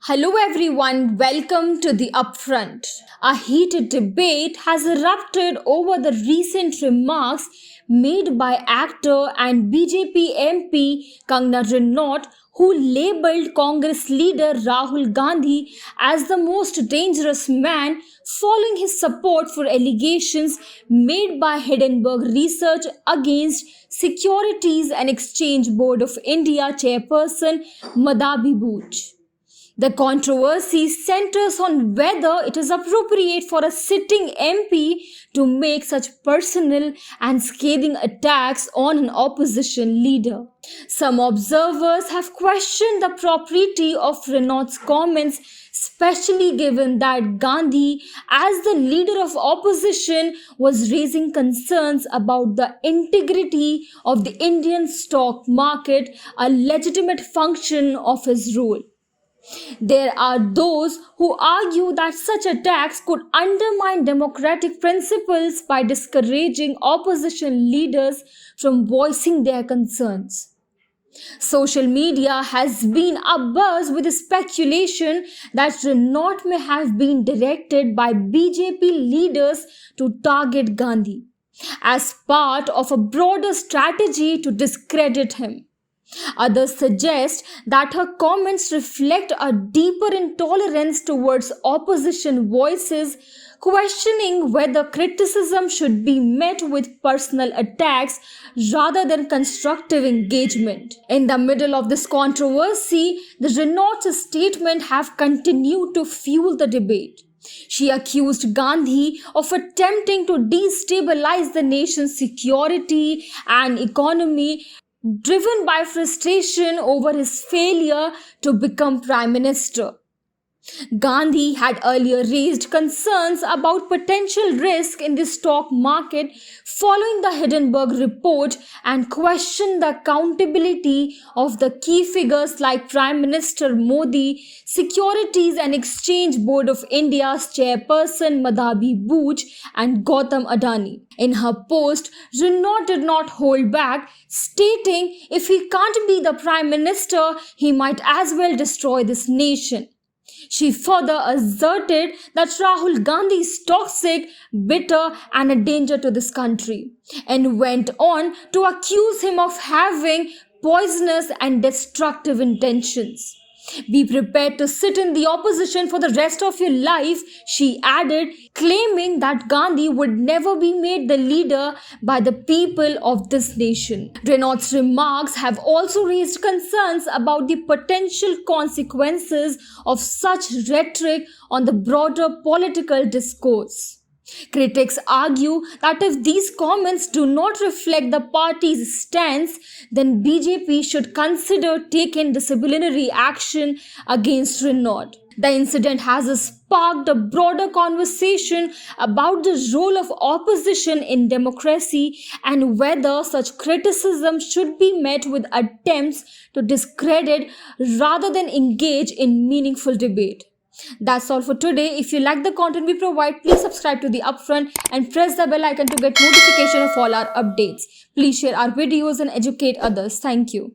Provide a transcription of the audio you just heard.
Hello everyone, welcome to the Upfront. A heated debate has erupted over the recent remarks made by actor and BJP MP Kangana Ranaut, who labelled Congress leader Rahul Gandhi as the most dangerous man following his support for allegations made by Hindenburg Research against Securities and Exchange Board of India chairperson Madhabi Bhuj. The controversy centers on whether it is appropriate for a sitting MP to make such personal and scathing attacks on an opposition leader. Some observers have questioned the propriety of Ranaut's comments, especially given that Gandhi, as the leader of opposition, was raising concerns about the integrity of the Indian stock market, a legitimate function of his role. There are those who argue that such attacks could undermine democratic principles by discouraging opposition leaders from voicing their concerns. Social media has been abuzz with speculation that Ranaut may have been directed by BJP leaders to target Gandhi as part of a broader strategy to discredit him. Others suggest that her comments reflect a deeper intolerance towards opposition voices, questioning whether criticism should be met with personal attacks rather than constructive engagement. In the middle of this controversy, the Ranaut's statement have continued to fuel the debate. She accused Gandhi of attempting to destabilize the nation's security and economy, driven by frustration over his failure to become prime minister. Gandhi had earlier raised concerns about potential risk in the stock market following the Hindenburg report and questioned the accountability of the key figures like Prime Minister Modi, Securities and Exchange Board of India's chairperson Madhabi Bhuj, and Gautam Adani. In her post, Ranaut did not hold back, stating if he can't be the Prime Minister, he might as well destroy this nation. She further asserted that Rahul Gandhi is toxic, bitter, and a danger to this country, and went on to accuse him of having poisonous and destructive intentions. Be prepared to sit in the opposition for the rest of your life, she added, claiming that Gandhi would never be made the leader by the people of this nation. Ranaut's remarks have also raised concerns about the potential consequences of such rhetoric on the broader political discourse. Critics argue that if these comments do not reflect the party's stance, then BJP should consider taking disciplinary action against Ranaut. The incident has sparked a broader conversation about the role of opposition in democracy and whether such criticism should be met with attempts to discredit rather than engage in meaningful debate. That's all for today. If you like the content we provide, please subscribe to the Upfront and press the bell icon to get notification of all our updates. Please share our videos and educate others. Thank you.